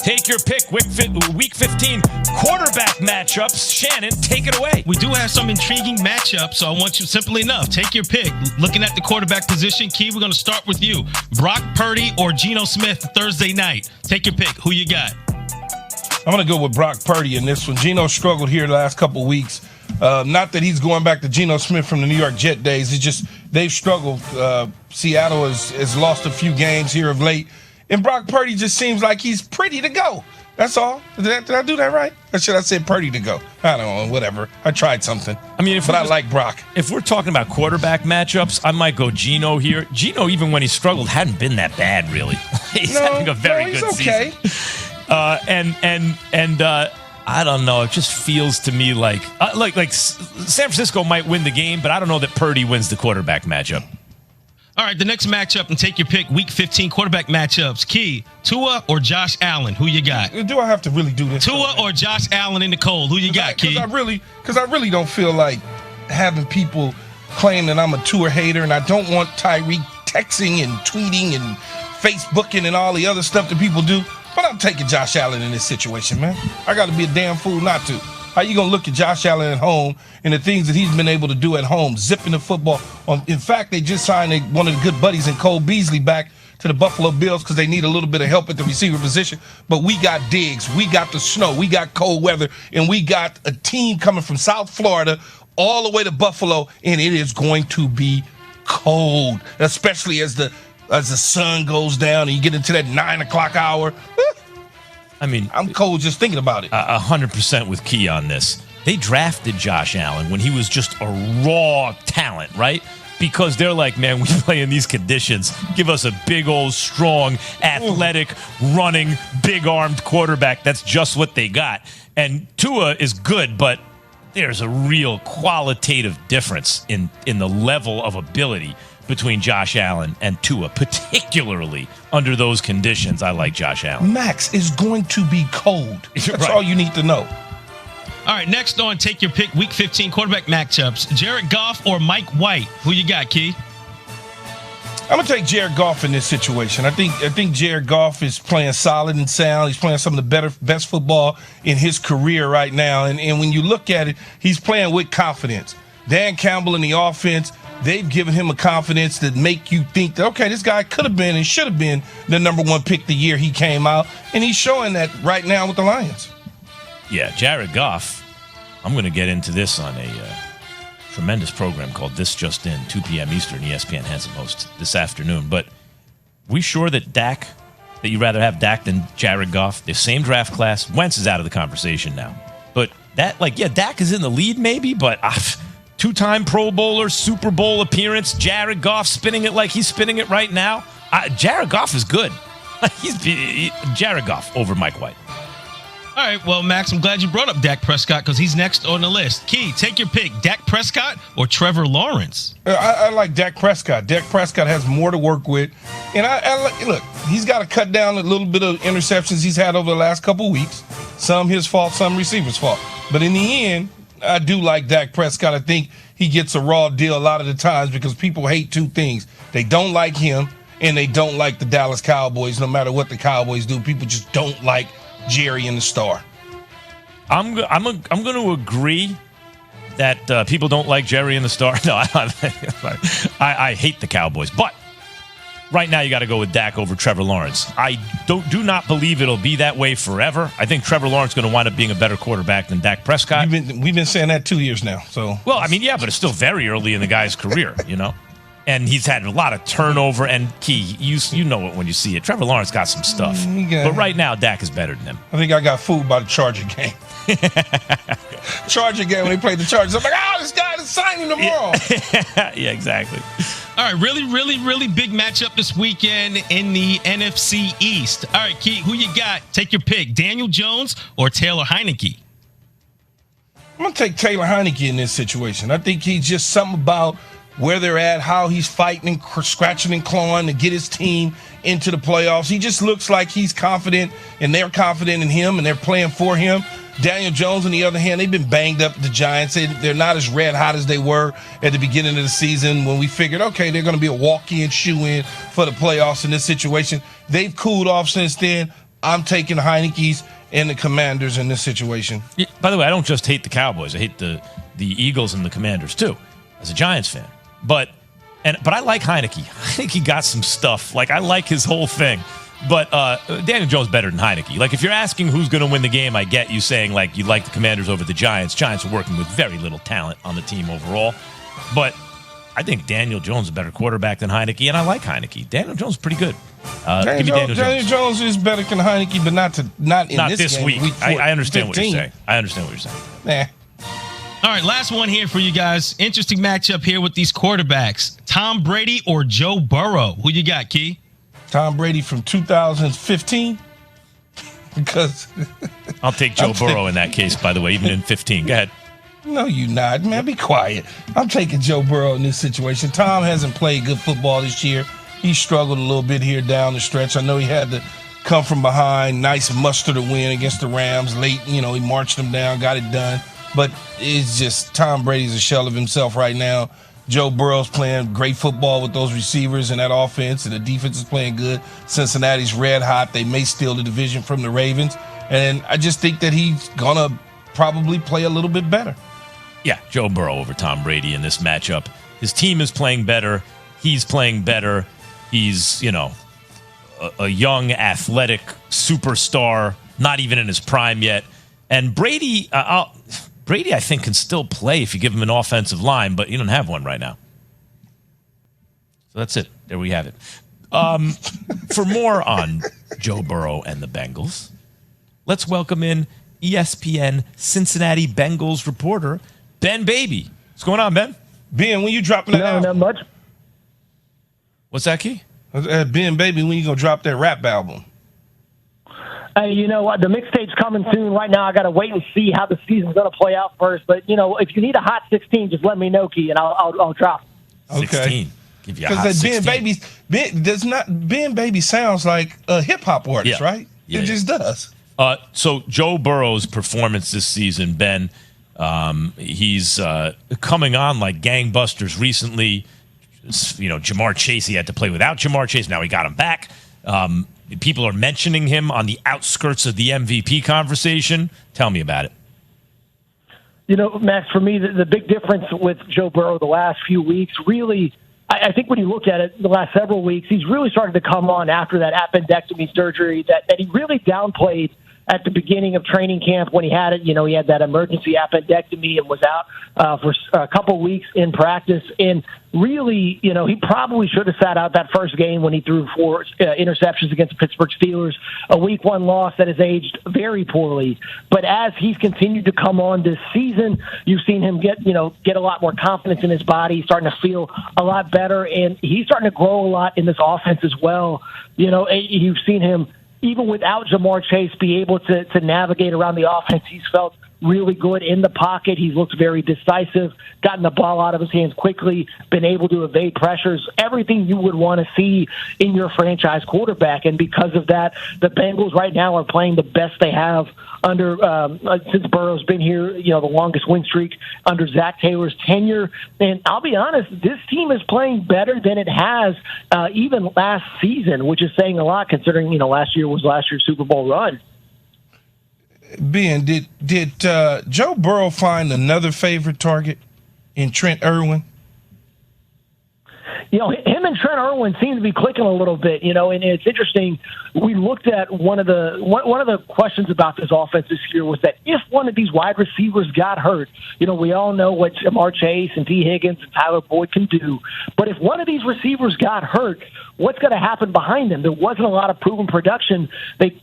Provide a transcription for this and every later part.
Take your pick. Week 15 quarterback matchups. Shannon, take it away. We do have some intriguing matchups, so I want you, simple enough, take your pick. Looking at the quarterback position, Key, we're going to start with you. Brock Purdy or Geno Smith Thursday night. Take your pick. Who you got? I'm going to go with Brock Purdy in this one. Geno struggled here the last couple of weeks. Not that he's going back to Geno Smith from the New York Jet days. It's just they've struggled. Seattle has lost a few games here of late. And Brock Purdy just seems like he's pretty to go. That's all. Did I do that right? Or should I say Purdy to go? I don't know. Whatever. I tried something. I mean, I like Brock. If we're talking about quarterback matchups, I might go Geno here. Geno, even when he struggled, hadn't been that bad, really. He's having a very good okay. season. I don't know. It just feels to me like San Francisco might win the game, but I don't know that Purdy wins the quarterback matchup. All right, the next matchup, and take your pick, Week 15 quarterback matchups. Key, Tua or Josh Allen? Who you got? Do I have to really do this? Tua or Josh Allen in the cold? Who you got, Key? Because I really don't feel like having people claim that I'm a Tua hater, and I don't want Tyreek texting and tweeting and Facebooking and all the other stuff that people do. But I'm taking Josh Allen in this situation, man. I got to be a damn fool not to. How you going to look at Josh Allen at home and the things that he's been able to do at home, zipping the football? In fact, they just signed one of the good buddies in Cole Beasley back to the Buffalo Bills because they need a little bit of help at the receiver position. But we got Diggs, we got the snow, we got cold weather, and we got a team coming from South Florida all the way to Buffalo, and it is going to be cold, especially as the sun goes down and you get into that 9 o'clock hour. I mean, I'm cold just thinking about it. 100% with Key on this. They drafted Josh Allen when he was just a raw talent, right? Because they're like, man, we play in these conditions. Give us a big old, strong, athletic, running, big-armed quarterback. That's just what they got. And Tua is good, but there's a real qualitative difference in the level of ability between Josh Allen and Tua, particularly under those conditions. I like Josh Allen. Max is going to be cold. That's right. All you need to know. All right, next on Take Your Pick, Week 15 quarterback matchups. Jared Goff or Mike White? Who you got, Key? I'm going to take Jared Goff in this situation. I think Jared Goff is playing solid and sound. He's playing some of the best football in his career right now. And when you look at it, he's playing with confidence. Dan Campbell in the offense, they've given him a confidence that make you think that, okay, this guy could have been and should have been the number one pick the year he came out. And he's showing that right now with the Lions. Yeah, Jared Goff. I'm going to get into this on a tremendous program called This Just In, 2 p.m. Eastern. ESPN has it most this afternoon. But we sure that you'd rather have Dak than Jared Goff? The same draft class. Wentz is out of the conversation now. But Dak is in the lead maybe, but two-time Pro Bowler, Super Bowl appearance, Jared Goff spinning it like he's spinning it right now. Jared Goff is good. Jared Goff over Mike White. All right, well, Max, I'm glad you brought up Dak Prescott because he's next on the list. Key, take your pick, Dak Prescott or Trevor Lawrence? I like Dak Prescott. Dak Prescott has more to work with. And look, he's got to cut down a little bit of interceptions he's had over the last couple of weeks. Some his fault, some receivers' fault. But in the end, I do like Dak Prescott. I think he gets a raw deal a lot of the times because people hate two things. They don't like him and they don't like the Dallas Cowboys. No matter what the Cowboys do, people just don't like Jerry and the Star. I'm going to agree that people don't like Jerry and the Star. No, I hate the Cowboys. But right now you got to go with Dak over Trevor Lawrence. I do not believe it'll be that way forever. I think Trevor Lawrence is going to wind up being a better quarterback than Dak Prescott. We've been saying that 2 years now. So well, I mean, yeah, but it's still very early in the guy's career, you know. And he's had a lot of turnover. And Key, you know it when you see it. Trevor Lawrence got some stuff. But right now, Dak is better than him. I think I got fooled by the Charger game. Charger game when they played the Chargers. I'm like, this guy is signing tomorrow. Yeah, exactly. All right, really, really, really big matchup this weekend in the NFC East. All right, Key, who you got? Take your pick, Daniel Jones or Taylor Heineke? I'm going to take Taylor Heineke in this situation. I think he's just something about where they're at, how he's fighting and scratching and clawing to get his team into the playoffs. He just looks like he's confident, and they're confident in him, and they're playing for him. Daniel Jones, on the other hand, they've been banged up, the Giants. They're not as red hot as they were at the beginning of the season when we figured, okay, they're going to be a walk-in, shoe-in for the playoffs in this situation. They've cooled off since then, I'm taking Heineke's and the Commanders in this situation. Yeah, by the way, I don't just hate the Cowboys. I hate the Eagles and the Commanders too, as a Giants fan. But I like Heineke. Heineke got some stuff. Like, I like his whole thing. But Daniel Jones better than Heineke. Like, if you're asking who's going to win the game, I get you saying, like, you like the Commanders over the Giants. Giants are working with very little talent on the team overall. But I think Daniel Jones is a better quarterback than Heineke, and I like Heineke. Daniel Jones is pretty good. Give me Daniel Jones is better than Heineke, but not in this game, week. I understand 15. What you're saying. I understand what you're saying. All right, last one here for you guys. Interesting matchup here with these quarterbacks. Tom Brady or Joe Burrow? Who you got, Key? Tom Brady from 2015. Because I'll take Joe Burrow in that case, by the way, even in 15. Go ahead. No, you not, man. Be quiet. I'm taking Joe Burrow in this situation. Tom hasn't played good football this year. He struggled a little bit here down the stretch. I know he had to come from behind. Nice muster to win against the Rams late. He marched them down, got it done. But it's just Tom Brady's a shell of himself right now. Joe Burrow's playing great football with those receivers and that offense, and the defense is playing good. Cincinnati's red hot. They may steal the division from the Ravens. And I just think that he's going to probably play a little bit better. Yeah, Joe Burrow over Tom Brady in this matchup. His team is playing better. He's playing better. He's, a young, athletic superstar, not even in his prime yet. And Brady, I think, can still play if you give him an offensive line, but you don't have one right now. So that's it. There we have it. For more on Joe Burrow and the Bengals, let's welcome in ESPN Cincinnati Bengals reporter, Ben Baby. What's going on, Ben? Ben, when you dropping that album? Not much. What's that, Key? Ben Baby, when you going to drop that rap album? Hey, you know what? The mixtape's coming soon. Right now, I got to wait and see how the season's going to play out first. But, if you need a hot 16, just let me know, Key, and I'll drop. Okay. 16. Give you a hot 16. Ben Baby sounds like a hip-hop artist, right? Yeah, it just does. So Joe Burrow's performance this season, Ben, he's coming on like gangbusters recently. Jamar Chase, he had to play without Jamar Chase. Now he got him back. People are mentioning him on the outskirts of the MVP conversation. Tell me about it. Max, for me, the big difference with Joe Burrow the last few weeks, really, I think when you look at it the last several weeks, he's really started to come on after that appendectomy surgery that he really downplayed at the beginning of training camp when he had it. He had that emergency appendectomy and was out for a couple weeks in practice. And really, he probably should have sat out that first game when he threw 4 interceptions against the Pittsburgh Steelers, a week 1 loss that has aged very poorly. But as he's continued to come on this season, you've seen him get a lot more confidence in his body. He's starting to feel a lot better, and he's starting to grow a lot in this offense as well. You've seen him, even without Jamar Chase, be able to navigate around the offense. He's felt really good in the pocket. He's looked very decisive, gotten the ball out of his hands quickly, been able to evade pressures, everything you would want to see in your franchise quarterback. And because of that, the Bengals right now are playing the best they have under since Burrow's been here, the longest win streak under Zach Taylor's tenure. And I'll be honest, this team is playing better than it has even last season, which is saying a lot considering, last year's Super Bowl run. Ben, did Joe Burrow find another favorite target in Trent Irwin? Him and Trent Irwin seem to be clicking a little bit, and it's interesting. We looked at one of the questions about this offense this year was that if one of these wide receivers got hurt, we all know what Jamar Chase and T. Higgins and Tyler Boyd can do. But if one of these receivers got hurt, what's going to happen behind them? There wasn't a lot of proven production. They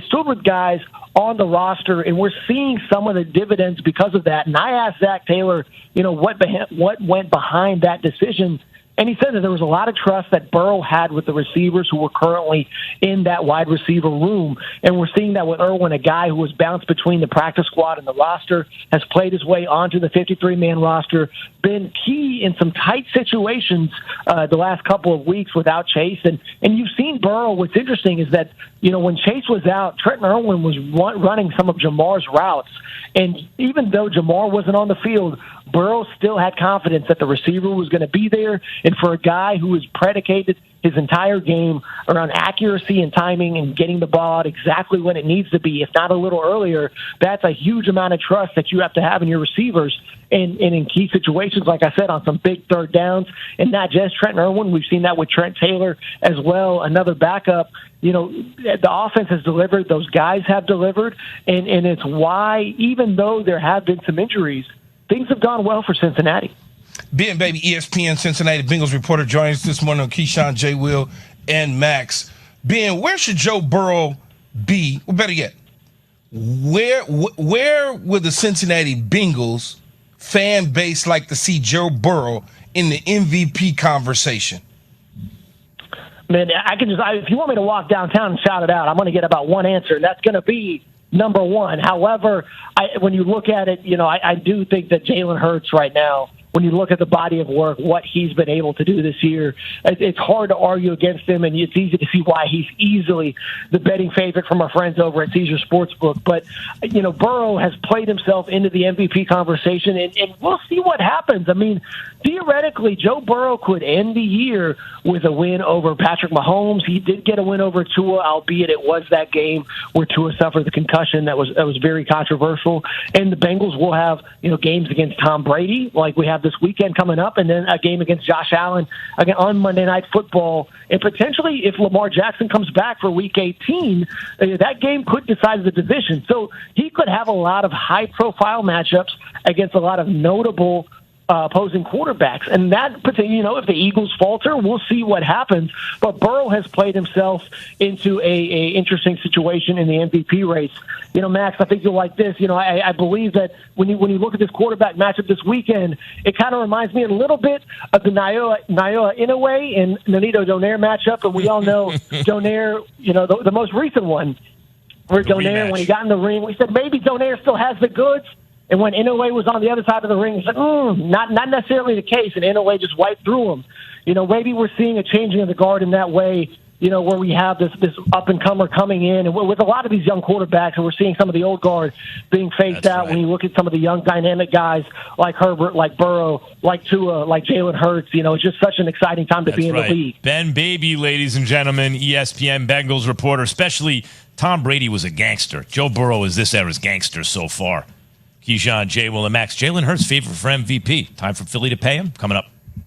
stood with guys on the roster, and we're seeing some of the dividends because of that. And I asked Zach Taylor, what went behind that decision. And he said that there was a lot of trust that Burrow had with the receivers who were currently in that wide receiver room. And we're seeing that with Irwin, a guy who was bounced between the practice squad and the roster, has played his way onto the 53-man roster, been key in some tight situations the last couple of weeks without Chase. And you've seen Burrow. What's interesting is that, when Chase was out, Trenton Irwin was running some of Jamar's routes. And even though Jamar wasn't on the field, Burrow still had confidence that the receiver was going to be there. And for a guy who is predicated his entire game around accuracy and timing and getting the ball out exactly when it needs to be, if not a little earlier. That's a huge amount of trust that you have to have in your receivers. And in key situations, like I said, on some big third downs, and not just Trent Irwin. We've seen that with Trent Taylor as well, another backup. The offense has delivered. Those guys have delivered. And it's why, even though there have been some injuries, things have gone well for Cincinnati. Ben Baby, ESPN Cincinnati Bengals reporter, joining us this morning on Keyshawn, J. Will, and Max. Ben, where should Joe Burrow be? Or better yet, where will the Cincinnati Bengals fan base like to see Joe Burrow in the MVP conversation? Man, if you want me to walk downtown and shout it out, I'm going to get about one answer, and that's going to be number one. However, when you look at it, I do think that Jalen Hurts right now, when you look at the body of work, what he's been able to do this year, it's hard to argue against him, and it's easy to see why he's easily the betting favorite from our friends over at Caesar Sportsbook. But, Burrow has played himself into the MVP conversation, and we'll see what happens. I mean, theoretically, Joe Burrow could end the year with a win over Patrick Mahomes. He did get a win over Tua, albeit it was that game where Tua suffered the concussion that was very controversial. And the Bengals will have, games against Tom Brady, like we have this weekend coming up, and then a game against Josh Allen again on Monday Night Football. And potentially, if Lamar Jackson comes back for Week 18, that game could decide the division. So he could have a lot of high-profile matchups against a lot of notable opposing quarterbacks. And that, if the Eagles falter, we'll see what happens. But Burrow has played himself into a interesting situation in the MVP race. Max, I think you'll like this. I believe that when you look at this quarterback matchup this weekend, it kind of reminds me a little bit of the Naoa Inoue and Nonito Donaire matchup. And we all know Donaire, the most recent one, where Donaire, when he got in the ring, we said maybe Donaire still has the goods. And when Inoue was on the other side of the ring, he said, not necessarily the case, and Inoue just wiped through him. Maybe we're seeing a changing of the guard in that way, where we have this up-and-comer coming in. And with a lot of these young quarterbacks, and we're seeing some of the old guard being phased out. Right. When you look at some of the young dynamic guys like Herbert, like Burrow, like Tua, like Jalen Hurts, it's just such an exciting time to be in the league. Ben Baby, ladies and gentlemen, ESPN Bengals reporter, especially Tom Brady was a gangster. Joe Burrow is this era's gangster so far. Keyshawn, J. Will, and Max. Jalen Hurts favorite for MVP. Time for Philly to pay him. Coming up.